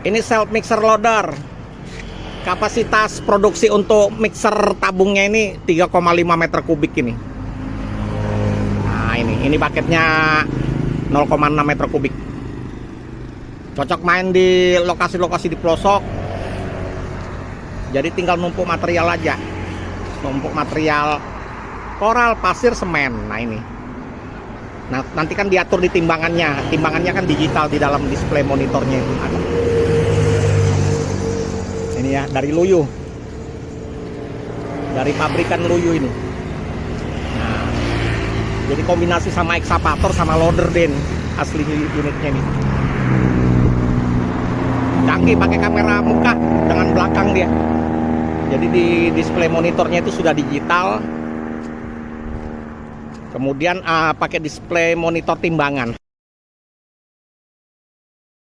Ini self mixer loader. Kapasitas produksi untuk mixer tabungnya ini 3,5 meter kubik ini. Nah ini paketnya 0,6 meter kubik. Cocok main di lokasi-lokasi di pelosok. Jadi tinggal numpuk material aja. Numpuk material koral, pasir, semen. Nah ini. Nah nanti kan diatur di timbangannya. Timbangannya kan digital di dalam display monitornya itu ada. Ini ya dari Luyu. Dari pabrikan Luyu ini. Nah, jadi kombinasi sama excavator sama loader den asli unitnya ini. Canggih, pakai kamera muka dengan belakang dia. Jadi di display monitornya itu sudah digital. Kemudian pakai display monitor timbangan.